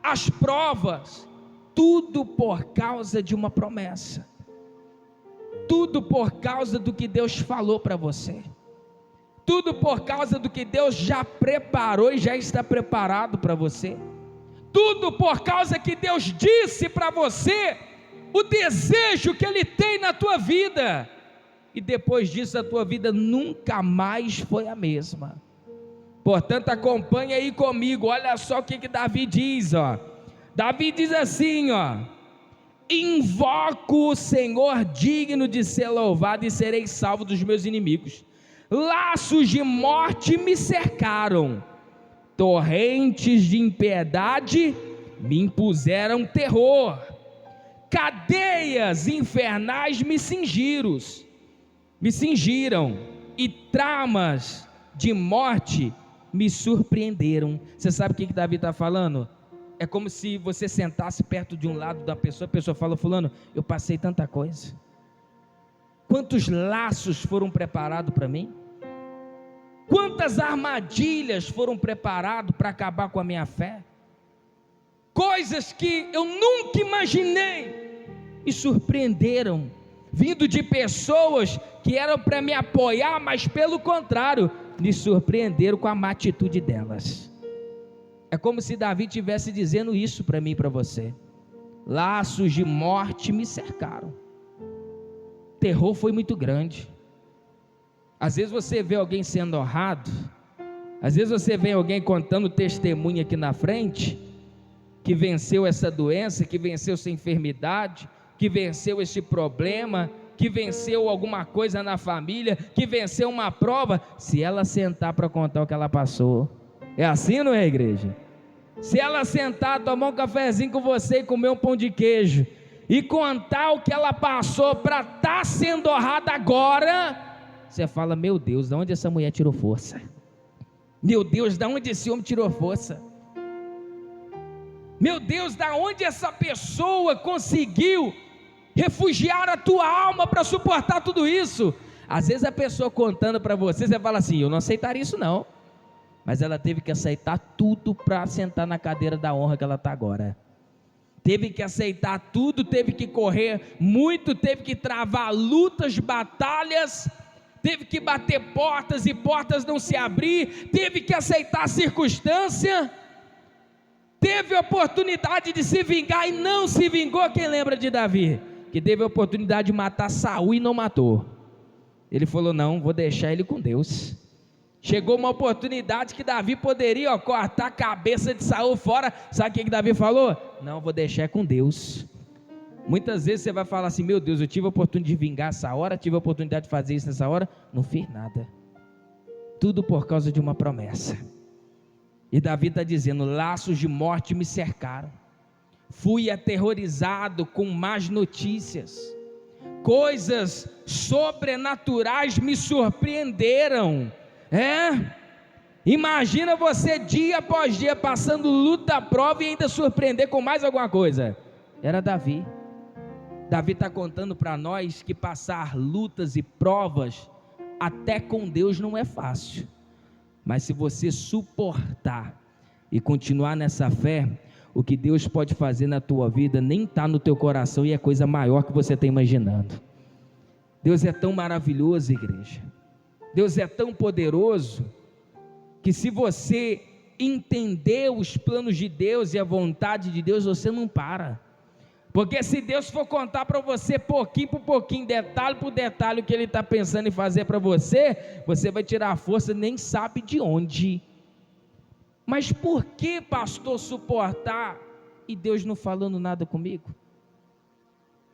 as provas, tudo por causa de uma promessa, tudo por causa do que Deus falou para você, tudo por causa do que Deus já preparou e já está preparado para você, tudo por causa que Deus disse para você o desejo que Ele tem na tua vida, e depois disso a tua vida nunca mais foi a mesma. Portanto, acompanha aí comigo, olha só o que Davi diz, Davi diz assim, invoco o Senhor digno de ser louvado, e serei salvo dos meus inimigos. Laços de morte me cercaram, torrentes de impiedade me impuseram terror, cadeias infernais me cingiram, e tramas de morte me surpreenderam. Você sabe o que Davi está falando? É como se você sentasse perto de um lado da pessoa, a pessoa fala: fulano, eu passei tanta coisa, quantos laços foram preparados para mim, quantas armadilhas foram preparadas para acabar com a minha fé, coisas que eu nunca imaginei, me surpreenderam, vindo de pessoas que eram para me apoiar, mas pelo contrário, me surpreenderam com a má atitude delas. É como se Davi estivesse dizendo isso para mim e para você: laços de morte me cercaram, o terror foi muito grande. Às vezes você vê alguém sendo honrado, às vezes você vê alguém contando testemunho aqui na frente, que venceu essa doença, que venceu essa enfermidade, que venceu esse problema, que venceu alguma coisa na família, que venceu uma prova. Se ela sentar para contar o que ela passou, é assim, não é, igreja? Se ela sentar, tomar um cafezinho com você e comer um pão de queijo, e contar o que ela passou para estar sendo honrada agora, você fala: meu Deus, de onde essa mulher tirou força? Meu Deus, de onde esse homem tirou força? Meu Deus, de onde essa pessoa conseguiu refugiar a tua alma para suportar tudo isso? Às vezes a pessoa contando para você, você fala assim: eu não aceitaria isso não, mas ela teve que aceitar tudo para sentar na cadeira da honra que ela está agora, teve que aceitar tudo, teve que correr muito, teve que travar lutas, batalhas, teve que bater portas e portas não se abrir, teve que aceitar a circunstância, teve a oportunidade de se vingar e não se vingou. Quem lembra de Davi, que teve a oportunidade de matar Saul e não matou? Ele falou: não, vou deixar ele com Deus. Chegou uma oportunidade que Davi poderia cortar a cabeça de Saul fora. Sabe o que Davi falou? Não, vou deixar com Deus. Muitas vezes você vai falar assim: meu Deus, eu tive a oportunidade de vingar essa hora, tive a oportunidade de fazer isso nessa hora, não fiz nada. Tudo por causa de uma promessa. E Davi está dizendo: laços de morte me cercaram, fui aterrorizado com más notícias, coisas sobrenaturais me surpreenderam. Imagina você dia após dia passando luta, prova e ainda surpreender com mais alguma coisa. Era Davi. Davi está contando para nós que passar lutas e provas até com Deus não é fácil, mas se você suportar e continuar nessa fé, o que Deus pode fazer na tua vida nem está no teu coração e é coisa maior que você está imaginando. Deus é tão maravilhoso, igreja. Deus é tão poderoso, que se você entender os planos de Deus e a vontade de Deus, você não para. Porque se Deus for contar para você pouquinho por pouquinho, detalhe por detalhe, o que Ele está pensando em fazer para você, você vai tirar a força, nem sabe de onde. Mas por que, pastor, suportar e Deus não falando nada comigo?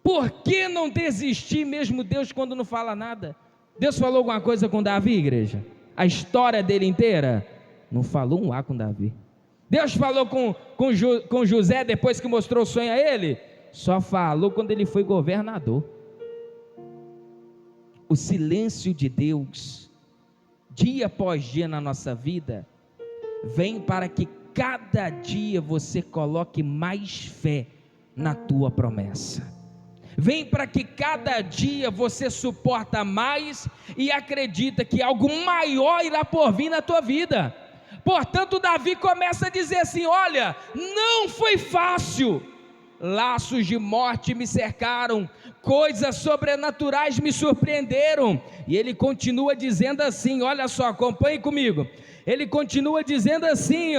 Por que não desistir mesmo Deus quando não fala nada? Deus falou alguma coisa com Davi, igreja? A história dele inteira? Não falou um A com Davi. Deus falou com José depois que mostrou o sonho a ele? Só falou quando ele foi governador. O silêncio de Deus, dia após dia na nossa vida, vem para que cada dia você coloque mais fé na tua promessa. Vem para que cada dia você suporta mais e acredita que algo maior irá por vir na tua vida. Portanto, Davi começa a dizer assim: olha, não foi fácil, laços de morte me cercaram, coisas sobrenaturais me surpreenderam. E ele continua dizendo assim, olha só, acompanhe comigo. Ele continua dizendo assim,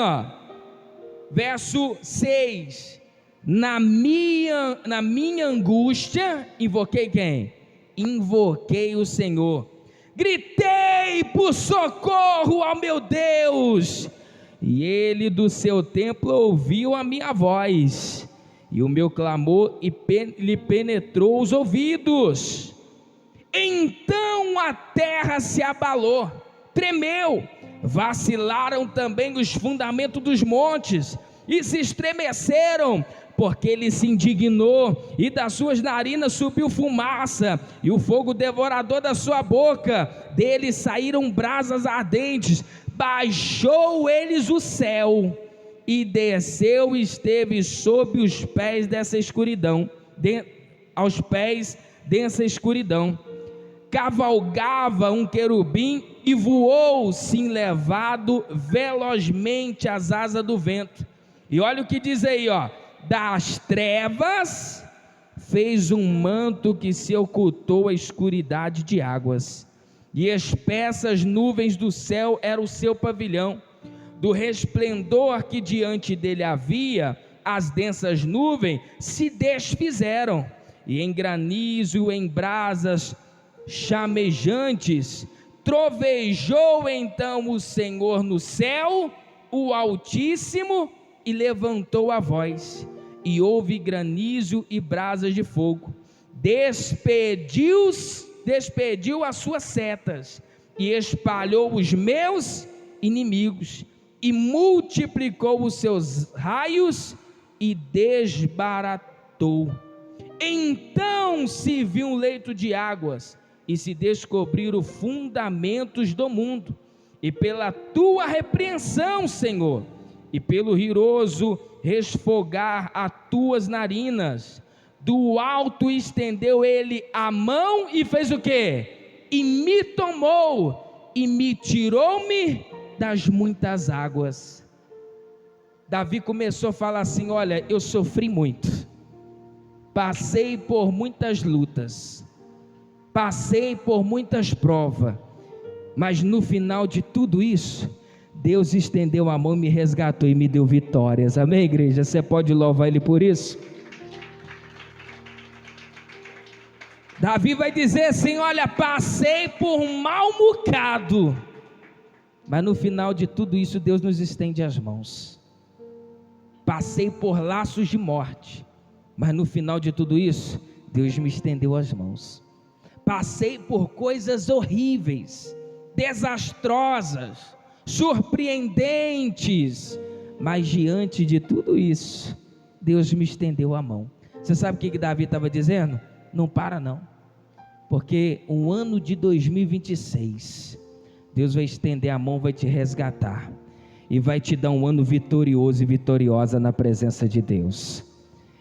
verso 6: na minha angústia, invoquei quem? Invoquei o Senhor, gritei por socorro ao meu Deus, e Ele do seu templo ouviu a minha voz, e o meu clamor lhe penetrou os ouvidos. Então a terra se abalou, tremeu, vacilaram também os fundamentos dos montes, e se estremeceram, porque ele se indignou, e das suas narinas subiu fumaça, e o fogo devorador da sua boca, dele saíram brasas ardentes. Baixou eles o céu, e desceu e esteve sob os pés dessa escuridão, aos pés dessa escuridão. Cavalgava um querubim, e voou, sim, levado velozmente às asas do vento. E olha o que diz aí, das trevas fez um manto que se ocultou à escuridade de águas, e espessas nuvens do céu era o seu pavilhão. Do resplendor que diante dele havia, as densas nuvens se desfizeram, e em granizo, em brasas chamejantes, trovejou então o Senhor no céu, o Altíssimo, e levantou a voz, e houve granizo e brasas de fogo. Despediu as suas setas, e espalhou os meus inimigos, e multiplicou os seus raios, e desbaratou. Então se viu um leito de águas, e se descobriram fundamentos do mundo, e pela tua repreensão, Senhor, e pelo riroso resfogar as tuas narinas, do alto estendeu ele a mão e fez o quê? E me tomou, e me tirou-me das muitas águas. Davi começou a falar assim: olha, eu sofri muito, passei por muitas lutas, passei por muitas provas, mas no final de tudo isso, Deus estendeu a mão, me resgatou e me deu vitórias. Amém, igreja? Você pode louvar Ele por isso? Davi vai dizer assim: olha, passei por um mau bocado, Mas no final de tudo isso, Deus nos estende as mãos. Passei por laços de morte, mas no final de tudo isso, Deus me estendeu as mãos. Passei por coisas horríveis, desastrosas, surpreendentes, mas diante de tudo isso, Deus me estendeu a mão. Você sabe o que Davi estava dizendo? Não para não, porque o ano de 2026, Deus vai estender a mão, vai te resgatar, e vai te dar um ano vitorioso e vitoriosa na presença de Deus.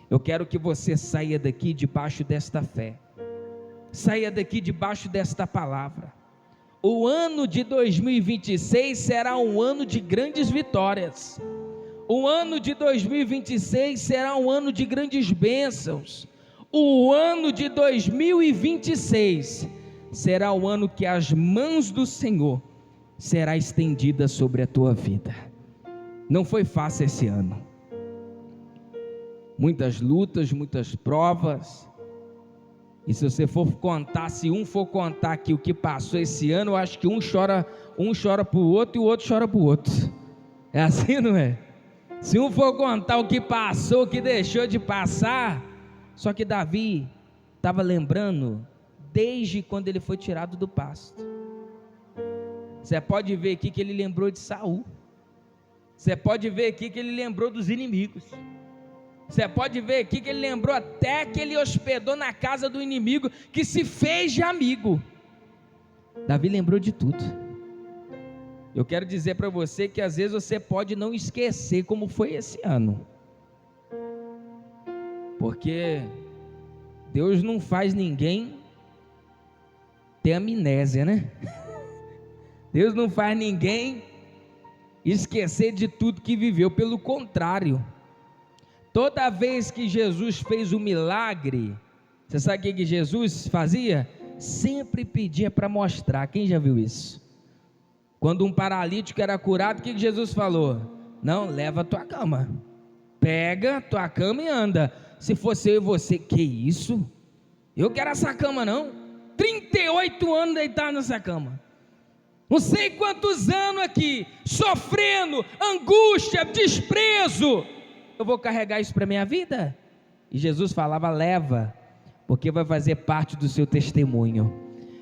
Eu quero que você saia daqui debaixo desta fé, saia daqui debaixo desta palavra. O ano de 2026 será um ano de grandes vitórias. O ano de 2026 será um ano de grandes bênçãos. O ano de 2026 será o ano que as mãos do Senhor será estendida sobre a tua vida. Não foi fácil esse ano. Muitas lutas, muitas provas. E se você for contar, se um for contar aqui o que passou esse ano, eu acho que um chora para o outro e o outro chora para o outro. É assim, não é? Se um for contar o que passou, o que deixou de passar. Só que Davi estava lembrando desde quando ele foi tirado do pasto. Você pode ver aqui que ele lembrou de Saul. Você pode ver aqui que ele lembrou dos inimigos. Você pode ver aqui que ele lembrou até que ele hospedou na casa do inimigo, que se fez de amigo. Davi lembrou de tudo. Eu quero dizer para você que às vezes você pode não esquecer como foi esse ano, porque Deus não faz ninguém ter amnésia, né? Deus não faz ninguém esquecer de tudo que viveu. Pelo contrário, toda vez que Jesus fez um milagre, você sabe o que Jesus fazia? Sempre pedia para mostrar. Quem já viu isso? Quando um paralítico era curado, o que Jesus falou? Não, leva a tua cama, pega a tua cama e anda. Se fosse eu e você, que isso? Eu quero essa cama não. 38 anos deitado nessa cama, não sei quantos anos aqui, sofrendo, angústia, desprezo, eu vou carregar isso para a minha vida? E Jesus falava, leva, porque vai fazer parte do seu testemunho.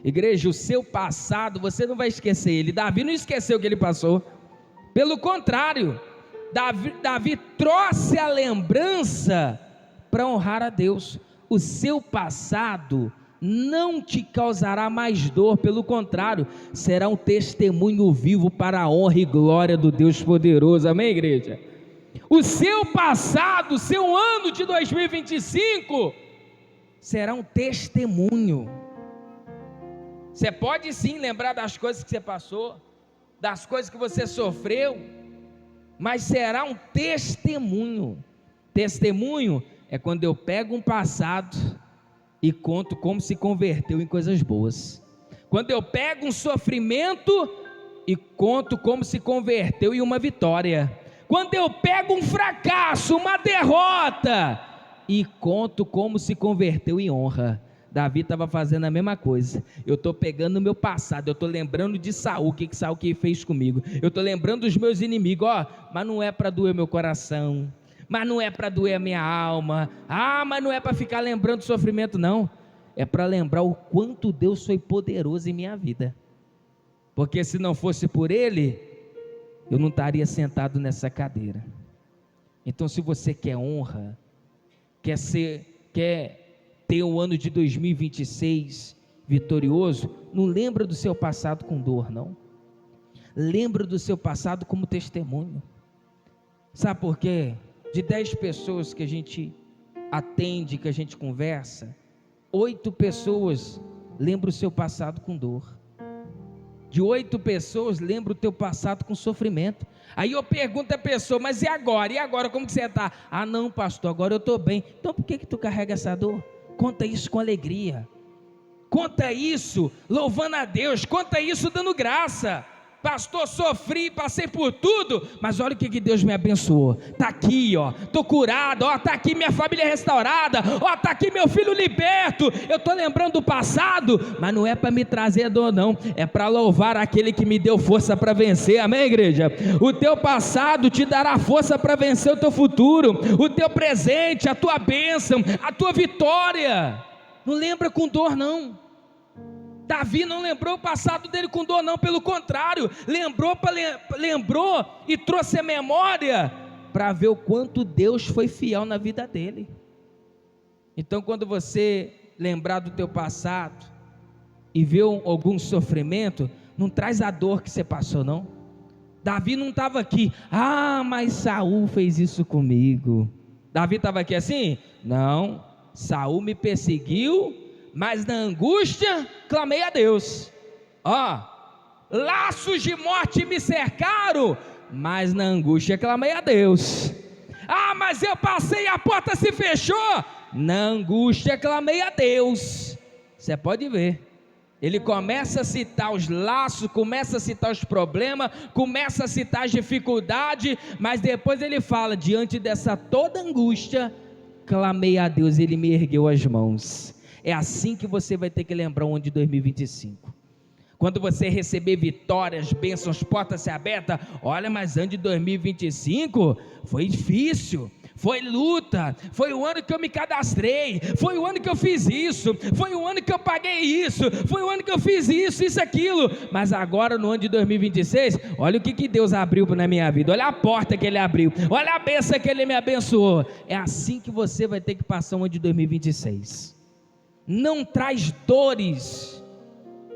Igreja, o seu passado, você não vai esquecer ele. Davi não esqueceu o que ele passou, pelo contrário, Davi trouxe a lembrança para honrar a Deus. O seu passado não te causará mais dor, pelo contrário, será um testemunho vivo para a honra e glória do Deus poderoso. Amém, igreja? O seu passado, o seu ano de 2025 será um testemunho. Você pode sim lembrar das coisas que você passou, das coisas que você sofreu, mas será um testemunho. Testemunho é quando eu pego um passado e conto como se converteu em coisas boas. Quando eu pego um sofrimento e conto como se converteu em uma vitória. Quando eu pego um fracasso, uma derrota, e conto como se converteu em honra. Davi estava fazendo a mesma coisa. Eu estou pegando o meu passado, eu estou lembrando de Saul, o que Saul fez comigo. Eu estou lembrando dos meus inimigos, mas não é para doer meu coração, mas não é para doer a minha alma, mas não é para ficar lembrando do sofrimento não, é para lembrar o quanto Deus foi poderoso em minha vida, porque se não fosse por Ele, eu não estaria sentado nessa cadeira. Então se você quer honra, quer ter o ano de 2026 vitorioso, não lembra do seu passado com dor não, lembra do seu passado como testemunho. Sabe por quê? De 10 pessoas que a gente atende, que a gente conversa, 8 pessoas lembram o seu passado com dor. De 8 pessoas lembram o teu passado com sofrimento. Aí eu pergunto à pessoa, mas e agora? E agora como que você está? Não pastor, agora eu estou bem. Então por que tu carrega essa dor? Conta isso com alegria, conta isso louvando a Deus, conta isso dando graça. Pastor, sofri, passei por tudo, mas olha o que Deus me abençoou. Está aqui, ó, estou curado, ó, está aqui minha família restaurada, ó, está aqui meu filho liberto. Eu estou lembrando do passado, mas não é para me trazer dor não, é para louvar aquele que me deu força para vencer, amém, igreja? O teu passado te dará força para vencer o teu futuro, o teu presente, a tua bênção, a tua vitória. Não lembra com dor não. Davi não lembrou o passado dele com dor não, pelo contrário, lembrou e trouxe a memória para ver o quanto Deus foi fiel na vida dele. Então quando você lembrar do teu passado e ver algum sofrimento, não traz a dor que você passou não. Davi não estava aqui, mas Saul fez isso comigo. Davi estava aqui assim? Não, Saul me perseguiu, mas na angústia clamei a Deus. Laços de morte me cercaram, mas na angústia clamei a Deus. Mas eu passei e a porta se fechou, na angústia clamei a Deus. Você pode ver, ele começa a citar os laços, começa a citar os problemas, começa a citar as dificuldades, mas depois ele fala, diante dessa toda angústia, clamei a Deus, ele me ergueu as mãos. É assim que você vai ter que lembrar o ano de 2025. Quando você receber vitórias, bênçãos, portas se abertas, olha, mas ano de 2025 foi difícil, foi luta, foi o ano que eu me cadastrei, foi o ano que eu fiz isso, foi o ano que eu paguei isso, foi o ano que eu fiz isso, aquilo, mas agora no ano de 2026, olha o que Deus abriu na minha vida, olha a porta que Ele abriu, olha a bênção que Ele me abençoou. É assim que você vai ter que passar o ano de 2026. Não traz dores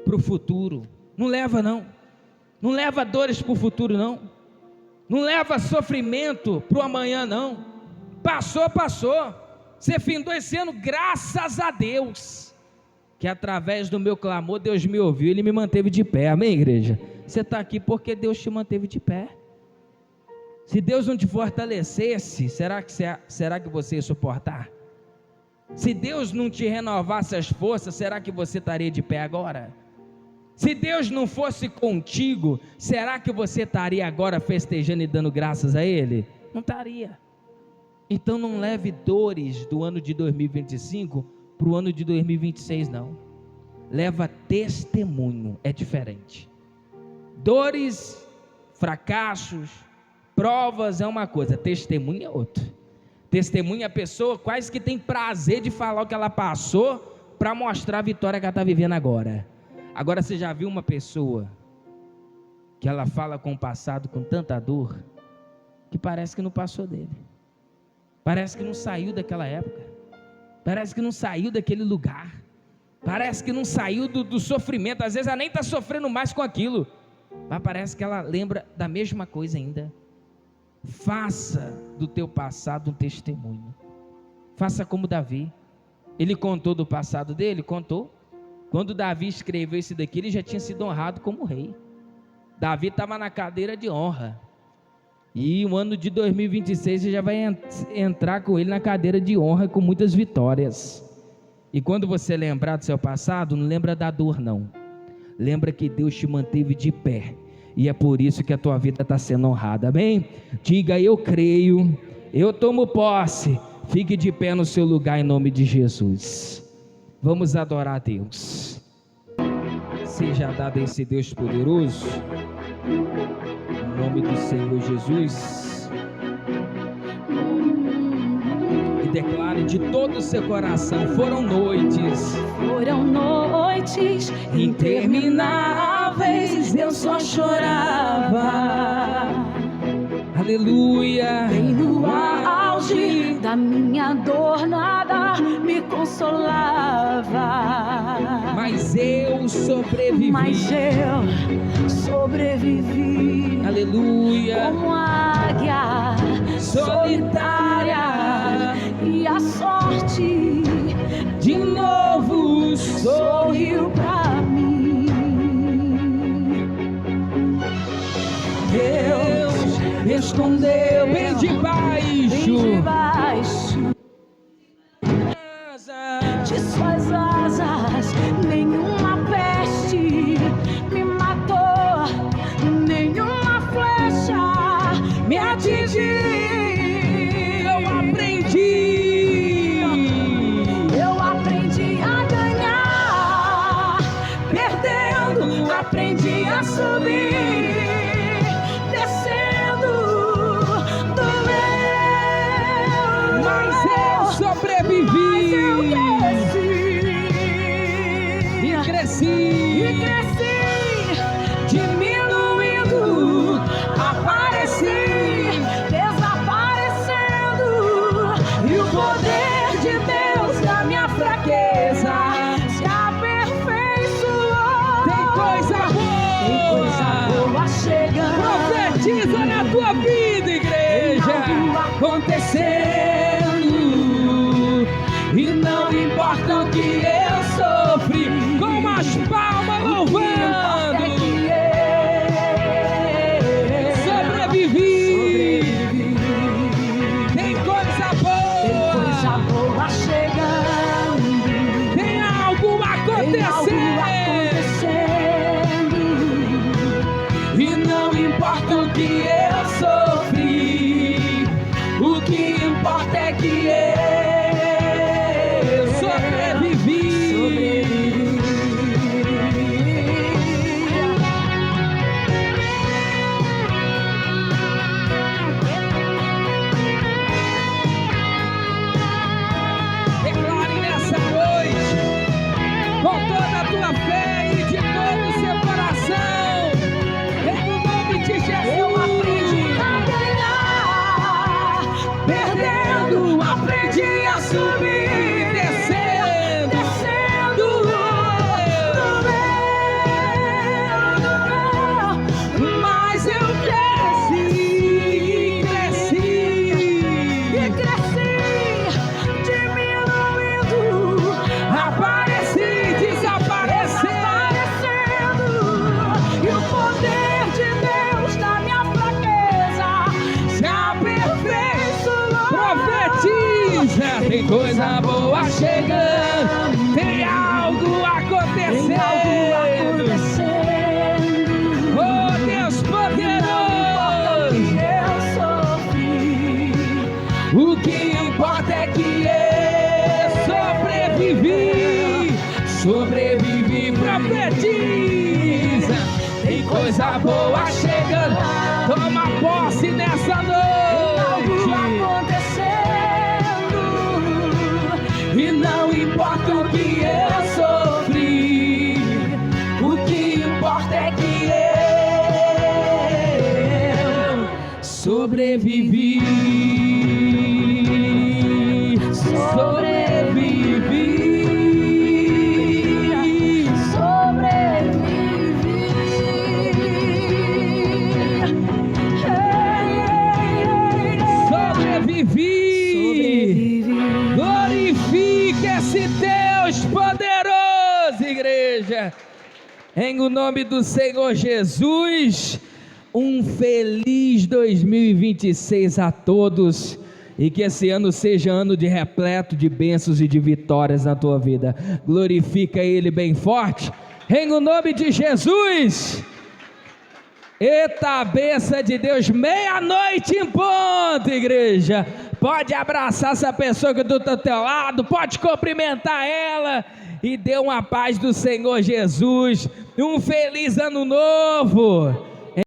para o futuro, não leva dores para o futuro não leva sofrimento para o amanhã não. Passou, você findou esse ano, graças a Deus, que através do meu clamor, Deus me ouviu, Ele me manteve de pé, amém, igreja? Você está aqui porque Deus te manteve de pé. Se Deus não te fortalecesse, será que você ia suportar? Se Deus não te renovasse as forças, será que você estaria de pé agora? Se Deus não fosse contigo, será que você estaria agora festejando e dando graças a Ele? Não estaria. Então não leve dores do ano de 2025 para o ano de 2026 não. Leva testemunho, é diferente. Dores, fracassos, provas é uma coisa, testemunho é outra. Testemunha a pessoa quase que tem prazer de falar o que ela passou para mostrar a vitória que ela está vivendo agora. Agora você já viu uma pessoa que ela fala com o passado com tanta dor que parece que não passou dele, parece que não saiu daquela época, parece que não saiu daquele lugar, parece que não saiu do sofrimento. Às vezes ela nem está sofrendo mais com aquilo, mas parece que ela lembra da mesma coisa ainda. Faça do teu passado um testemunho. Faça como Davi. Ele contou do passado dele? Contou. Quando Davi escreveu isso daqui, ele já tinha sido honrado como rei. Davi estava na cadeira de honra. E o ano de 2026 você já vai entrar com ele na cadeira de honra com muitas vitórias. E quando você lembrar do seu passado, não lembra da dor não. Lembra que Deus te manteve de pé. E é por isso que a tua vida está sendo honrada, amém? Diga, eu creio, eu tomo posse. Fique de pé no seu lugar em nome de Jesus. Vamos adorar a Deus. Seja dado esse Deus poderoso, em nome do Senhor Jesus, e declare de todo o seu coração: foram noites intermináveis, eu só chorava, aleluia, bem no auge da minha dor nada me consolava, mas eu sobrevivi, aleluia, como águia solitária, e a sorte de novo sorriu pra mim. Deus me escondeu bem debaixo de suas asas, nenhuma peste me matou, o poder de Deus na minha fraqueza se aperfeiçoou. Tem coisa boa Chegando. Profetiza na tua vida, igreja, acontecendo, e não importa o que eu sofri, com as palmas louvando, sobrevivi. Tem coisa boa chegando, tem algo acontecendo, e não importa o que eu sofri, o que importa é que eu sobrevivi. Declare nessa noite, com toda a tua fé e de todo o seu coração, em nome de Jesus. Eu aprendi a ganhar, perdendo, aprendi a subir, Descendo, descendo do meu, mas eu cresci, diminuindo, apareci, desaparecendo, e o poder de Deus na minha fraqueza se aperfeiçoou. profetiza, tem coisa boa chegando, tem algo acontecendo, oh Deus poderoso, Eu sofri, o que importa é que eu sobrevivi, profetiza, tem coisa boa chegando, toma posse nessa algo noite, acontecendo, e não importa o que eu sofri, o que importa é que eu sobrevivi, sobrevivi. Glorifique esse Deus poderoso, igreja, em o nome do Senhor Jesus. Um feliz 2026 a todos, e que esse ano seja ano de repleto de bênçãos e de vitórias na tua vida. Glorifica Ele bem forte, em o nome de Jesus. Eita, bênção de Deus, meia-noite em ponto, igreja. Pode abraçar essa pessoa que está do teu lado, pode cumprimentar ela, e dê uma paz do Senhor Jesus. Um feliz ano novo.